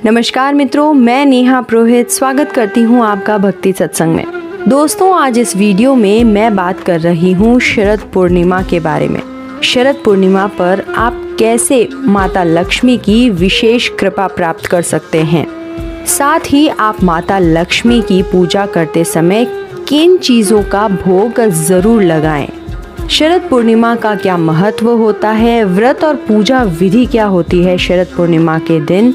नमस्कार मित्रों, मैं नेहा पुरोहित स्वागत करती हूँ आपका भक्ति सत्संग में। दोस्तों, आज इस वीडियो में मैं बात कर रही हूँ शरद पूर्णिमा के बारे में। शरद पूर्णिमा पर आप कैसे माता लक्ष्मी की विशेष कृपा प्राप्त कर सकते हैं, साथ ही आप माता लक्ष्मी की पूजा करते समय किन चीज़ों का भोग ज़रूर लगाएं। शरद पूर्णिमा का क्या महत्व होता है, व्रत और पूजा विधि क्या होती है शरद पूर्णिमा के दिन।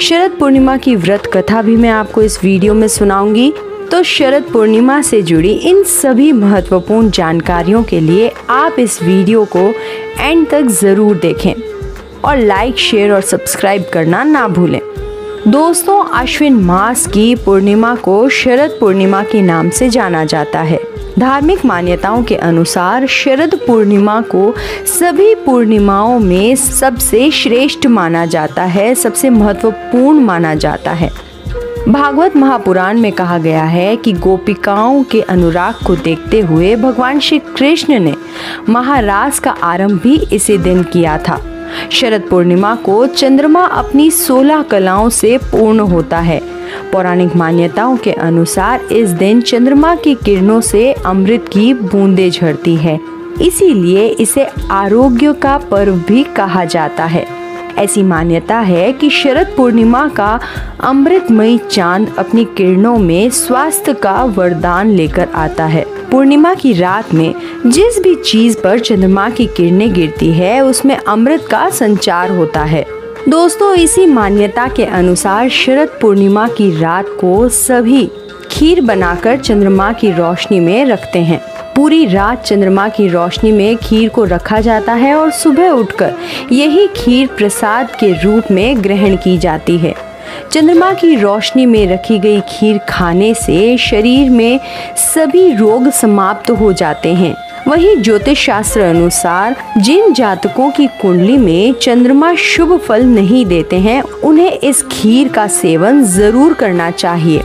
शरद पूर्णिमा की व्रत कथा भी मैं आपको इस वीडियो में सुनाऊंगी। तो शरद पूर्णिमा से जुड़ी इन सभी महत्वपूर्ण जानकारियों के लिए आप इस वीडियो को एंड तक ज़रूर देखें और लाइक, शेयर और सब्सक्राइब करना ना भूलें। दोस्तों, अश्विन मास की पूर्णिमा को शरद पूर्णिमा के नाम से जाना जाता है। धार्मिक मान्यताओं के अनुसार शरद पूर्णिमा को सभी पूर्णिमाओं में सबसे श्रेष्ठ माना जाता है, सबसे महत्वपूर्ण माना जाता है। भागवत महापुराण में कहा गया है कि गोपिकाओं के अनुराग को देखते हुए भगवान श्री कृष्ण ने महारास का आरंभ भी इसी दिन किया था। शरद पूर्णिमा को चंद्रमा अपनी 16 कलाओं से पूर्ण होता है। पौराणिक मान्यताओं के अनुसार इस दिन चंद्रमा की किरणों से अमृत की बूंदें झरती है, इसीलिए इसे आरोग्य का पर्व भी कहा जाता है। ऐसी मान्यता है कि शरद पूर्णिमा का अमृतमयी चांद अपनी किरणों में स्वास्थ्य का वरदान लेकर आता है। पूर्णिमा की रात में जिस भी चीज पर चंद्रमा की किरणें गिरती है उसमें अमृत का संचार होता है। दोस्तों, इसी मान्यता के अनुसार शरद पूर्णिमा की रात को सभी खीर बनाकर चंद्रमा की रोशनी में रखते हैं। पूरी रात चंद्रमा की रोशनी में खीर को रखा जाता है और सुबह उठकर यही खीर प्रसाद के रूप में ग्रहण की जाती है। चंद्रमा की रोशनी में रखी गई खीर खाने से शरीर में सभी रोग समाप्त हो जाते हैं। वहीं ज्योतिष शास्त्र अनुसार जिन जातकों की कुंडली में चंद्रमा शुभ फल नहीं देते हैं, उन्हें इस खीर का सेवन जरूर करना चाहिए।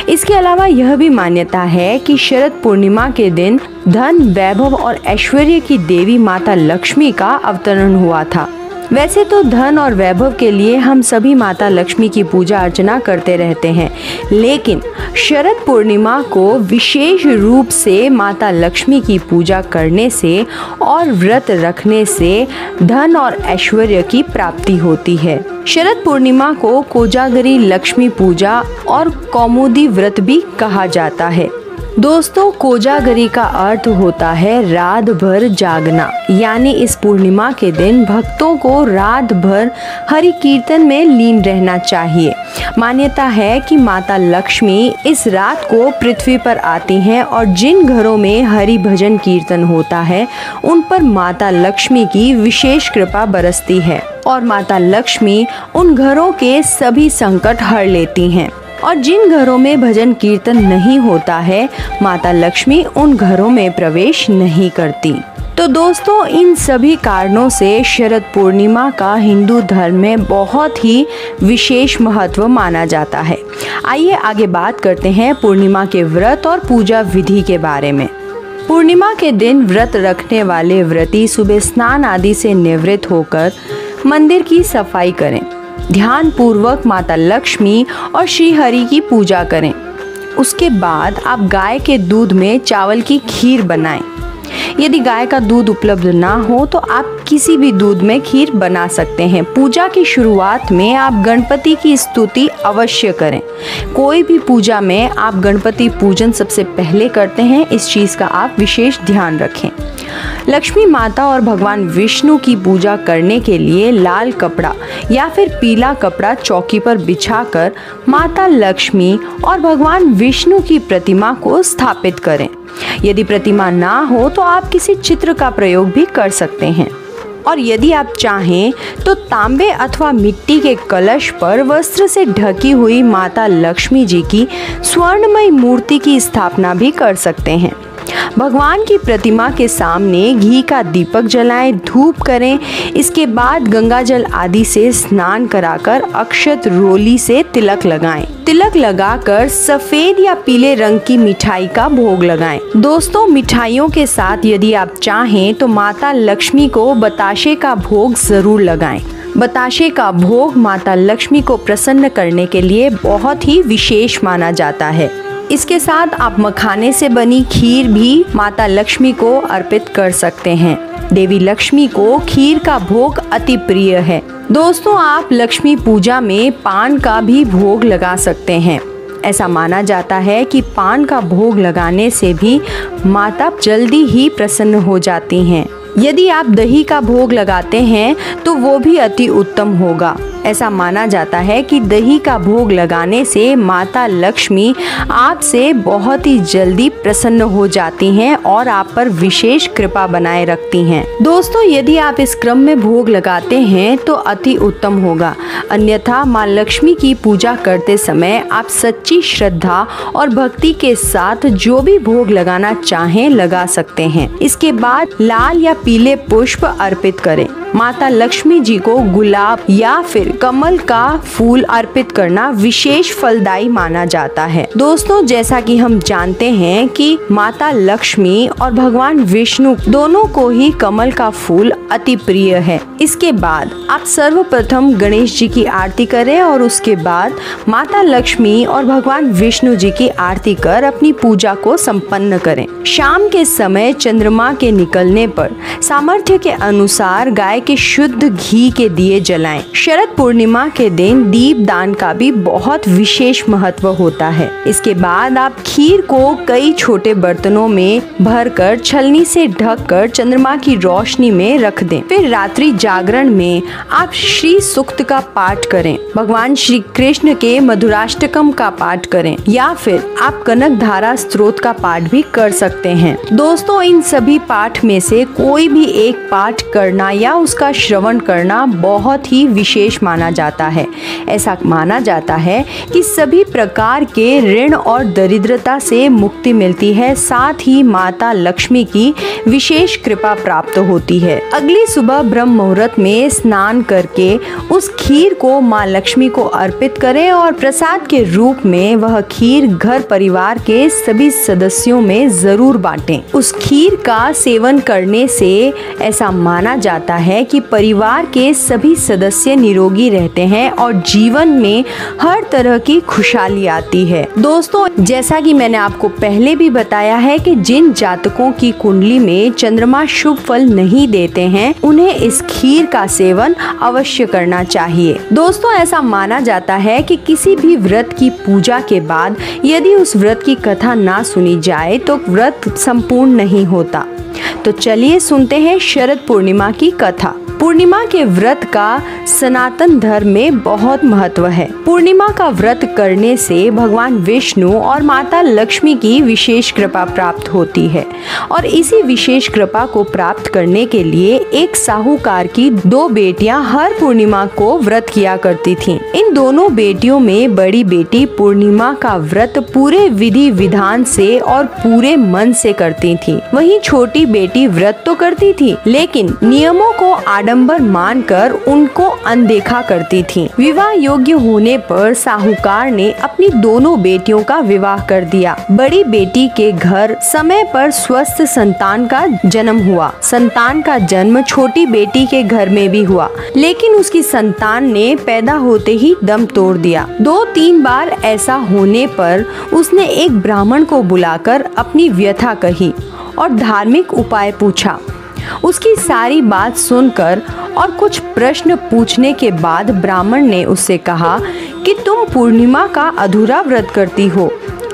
इसके अलावा यह भी मान्यता है कि शरद पूर्णिमा के दिन धन, वैभव और ऐश्वर्य की देवी माता लक्ष्मी का अवतरण हुआ था। वैसे तो धन और वैभव के लिए हम सभी माता लक्ष्मी की पूजा अर्चना करते रहते हैं, लेकिन शरद पूर्णिमा को विशेष रूप से माता लक्ष्मी की पूजा करने से और व्रत रखने से धन और ऐश्वर्य की प्राप्ति होती है। शरद पूर्णिमा को कोजागरी लक्ष्मी पूजा और कौमुदी व्रत भी कहा जाता है। दोस्तों, कोजागरी का अर्थ होता है रात भर जागना, यानी इस पूर्णिमा के दिन भक्तों को रात भर हरि कीर्तन में लीन रहना चाहिए। मान्यता है कि माता लक्ष्मी इस रात को पृथ्वी पर आती हैं और जिन घरों में हरि भजन कीर्तन होता है उन पर माता लक्ष्मी की विशेष कृपा बरसती है और माता लक्ष्मी उन घरों के सभी संकट हर लेती हैं। और जिन घरों में भजन कीर्तन नहीं होता है, माता लक्ष्मी उन घरों में प्रवेश नहीं करती। तो दोस्तों, इन सभी कारणों से शरद पूर्णिमा का हिंदू धर्म में बहुत ही विशेष महत्व माना जाता है। आइए आगे बात करते हैं पूर्णिमा के व्रत और पूजा विधि के बारे में। पूर्णिमा के दिन व्रत रखने वाले व्रती सुबह स्नान आदि से निवृत्त होकर मंदिर की सफाई करें, ध्यान पूर्वक माता लक्ष्मी और श्री हरि की पूजा करें। उसके बाद आप गाय के दूध में चावल की खीर बनाएं। यदि गाय का दूध उपलब्ध ना हो तो आप किसी भी दूध में खीर बना सकते हैं। पूजा की शुरुआत में आप गणपति की स्तुति अवश्य करें। कोई भी पूजा में आप गणपति पूजन सबसे पहले करते हैं, इस चीज़ का आप विशेष ध्यान रखें। लक्ष्मी माता और भगवान विष्णु की पूजा करने के लिए लाल कपड़ा या फिर पीला कपड़ा चौकी पर बिछाकर माता लक्ष्मी और भगवान विष्णु की प्रतिमा को स्थापित करें। यदि प्रतिमा ना हो तो आप किसी चित्र का प्रयोग भी कर सकते हैं। और यदि आप चाहें तो तांबे अथवा मिट्टी के कलश पर वस्त्र से ढकी हुई माता लक्ष्मी जी की स्वर्णमयी मूर्ति की स्थापना भी कर सकते हैं। भगवान की प्रतिमा के सामने घी का दीपक जलाएं, धूप करें। इसके बाद गंगा जल आदि से स्नान कराकर अक्षत रोली से तिलक लगाएं। तिलक लगाकर सफेद या पीले रंग की मिठाई का भोग लगाएं। दोस्तों, मिठाइयों के साथ यदि आप चाहें तो माता लक्ष्मी को बताशे का भोग जरूर लगाएं। बताशे का भोग माता लक्ष्मी को प्रसन्न करने के लिए बहुत ही विशेष माना जाता है। इसके साथ आप मखाने से बनी खीर भी माता लक्ष्मी को अर्पित कर सकते हैं। देवी लक्ष्मी को खीर का भोग अति प्रिय है। दोस्तों, आप लक्ष्मी पूजा में पान का भी भोग लगा सकते हैं। ऐसा माना जाता है कि पान का भोग लगाने से भी माता जल्दी ही प्रसन्न हो जाती हैं। यदि आप दही का भोग लगाते हैं तो वो भी अति उत्तम होगा। ऐसा माना जाता है कि दही का भोग लगाने से माता लक्ष्मी आपसे बहुत ही जल्दी प्रसन्न हो जाती हैं और आप पर विशेष कृपा बनाए रखती हैं। दोस्तों, यदि आप इस क्रम में भोग लगाते हैं तो अति उत्तम होगा। अन्यथा माँ लक्ष्मी की पूजा करते समय आप सच्ची श्रद्धा और भक्ति के साथ जो भी भोग लगाना चाहें लगा सकते हैं। इसके बाद लाल या पीले पुष्प अर्पित करें। माता लक्ष्मी जी को गुलाब या फिर कमल का फूल अर्पित करना विशेष फलदायी माना जाता है। दोस्तों, जैसा कि हम जानते हैं कि माता लक्ष्मी और भगवान विष्णु दोनों को ही कमल का फूल अति प्रिय है। इसके बाद आप सर्वप्रथम गणेश जी की आरती करें और उसके बाद माता लक्ष्मी और भगवान विष्णु जी की आरती कर अपनी पूजा को संपन्न करें। शाम के समय चंद्रमा के निकलने पर सामर्थ्य के अनुसार गाय के शुद्ध घी के दिए जलाएं। शरद पूर्णिमा के दिन दीप दान का भी बहुत विशेष महत्व होता है। इसके बाद आप खीर को कई छोटे बर्तनों में भरकर छलनी से ढककर चंद्रमा की रोशनी में रख दें। फिर रात्रि जागरण में आप श्री सूक्त का पाठ करें, भगवान श्री कृष्ण के मधुराष्टकम का पाठ करें या फिर आप कनक धारा स्तोत्र का पाठ भी कर सकते हैं। दोस्तों, इन सभी पाठ में से कोई भी एक पाठ करना या उसका श्रवण करना बहुत ही विशेष माना जाता है। ऐसा माना जाता है कि सभी प्रकार के ऋण और दरिद्रता से मुक्ति मिलती है, साथ ही माता लक्ष्मी की विशेष कृपा प्राप्त होती है। अगली सुबह ब्रह्म मुहूर्त में स्नान करके उस खीर को माँ लक्ष्मी को अर्पित करें और प्रसाद के रूप में वह खीर घर परिवार के सभी सदस्यों में जरूर बांटें। उस खीर का सेवन करने से ऐसा माना जाता है कि परिवार के सभी सदस्य निरोगी रहते हैं और जीवन में हर तरह की खुशहाली आती है। दोस्तों, जैसा कि मैंने आपको पहले भी बताया है कि जिन जातकों की कुंडली में चंद्रमा शुभ फल नहीं देते हैं उन्हें इस खीर का सेवन अवश्य करना चाहिए। दोस्तों, ऐसा माना जाता है कि किसी भी व्रत की पूजा के बाद यदि उस व्रत की कथा ना सुनी जाए तो व्रत संपूर्ण नहीं होता। तो चलिए सुनते हैं शरद पूर्णिमा की कथा। पूर्णिमा के व्रत का सनातन धर्म में बहुत महत्व है। पूर्णिमा का व्रत करने से भगवान विष्णु और माता लक्ष्मी की विशेष कृपा प्राप्त होती है और इसी विशेष कृपा को प्राप्त करने के लिए एक साहूकार की 2 बेटियां हर पूर्णिमा को व्रत किया करती थीं। इन दोनों बेटियों में बड़ी बेटी पूर्णिमा का व्रत पूरे विधि विधान से और पूरे मन से करती थी। वहीं छोटी बेटी व्रत तो करती थी लेकिन नियमों को आडंबर मानकर उनको अनदेखा करती थी। विवाह योग्य होने पर साहूकार ने अपनी दोनों बेटियों का विवाह कर दिया। बड़ी बेटी के घर समय पर स्वस्थ संतान का जन्म हुआ। संतान का जन्म छोटी बेटी के घर में भी हुआ, लेकिन उसकी संतान ने पैदा होते ही दम तोड़ दिया। 2-3 बार ऐसा होने पर उसने एक ब्राह्मण को बुलाकर अपनी व्यथा कही और धार्मिक उपाय पूछा। उसकी सारी बात सुनकर और कुछ प्रश्न पूछने के बाद ब्राह्मण ने उससे कहा कि तुम पूर्णिमा का अधूरा व्रत करती हो,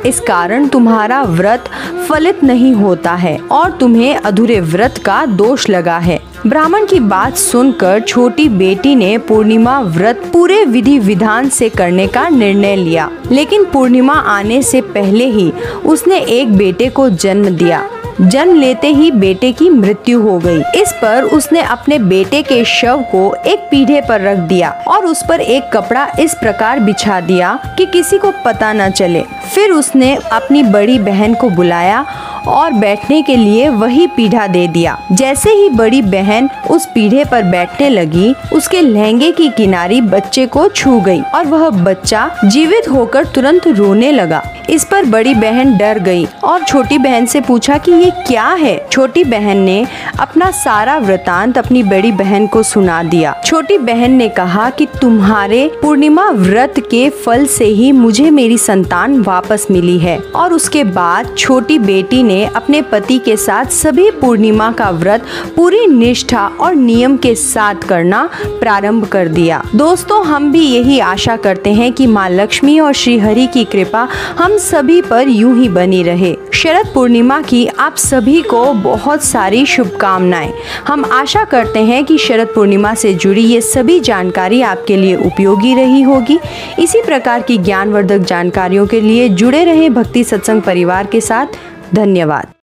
इस कारण तुम्हारा व्रत फलित नहीं होता है और तुम्हें अधूरे व्रत का दोष लगा है। ब्राह्मण की बात सुनकर छोटी बेटी ने पूर्णिमा व्रत पूरे विधि विधान से करने का निर्णय लिया, लेकिन पूर्णिमा आने से पहले ही उसने एक बेटे को जन्म दिया। जन्म लेते ही बेटे की मृत्यु हो गई। इस पर उसने अपने बेटे के शव को एक पीढ़े पर रख दिया और उस पर एक कपड़ा इस प्रकार बिछा दिया कि किसी को पता न चले। फिर उसने अपनी बड़ी बहन को बुलाया और बैठने के लिए वही पीढ़ा दे दिया। जैसे ही बड़ी बहन उस पीढ़े पर बैठने लगी, उसके लहंगे की किनारी बच्चे को छू गई और वह बच्चा जीवित होकर तुरंत रोने लगा। इस पर बड़ी बहन डर गई और छोटी बहन से पूछा कि ये क्या है। छोटी बहन ने अपना सारा वृतांत अपनी बड़ी बहन को सुना दिया। छोटी बहन ने कहा कि तुम्हारे पूर्णिमा व्रत के फल से ही मुझे मेरी संतान वापस मिली है। और उसके बाद छोटी बेटी ने अपने पति के साथ सभी पूर्णिमा का व्रत पूरी निष्ठा और नियम के साथ करना प्रारंभ कर दिया। दोस्तों, हम भी यही आशा करते हैं कि माँ लक्ष्मी और श्री हरि की कृपा हम सभी पर यूं ही बनी रहे। शरद पूर्णिमा की आप सभी को बहुत सारी शुभकामनाएं। हम आशा करते हैं कि शरद पूर्णिमा से जुड़ी ये सभी जानकारी आपके लिए उपयोगी रही होगी। इसी प्रकार की ज्ञानवर्धक जानकारियों के लिए जुड़े रहें भक्ति सत्संग परिवार के साथ। धन्यवाद।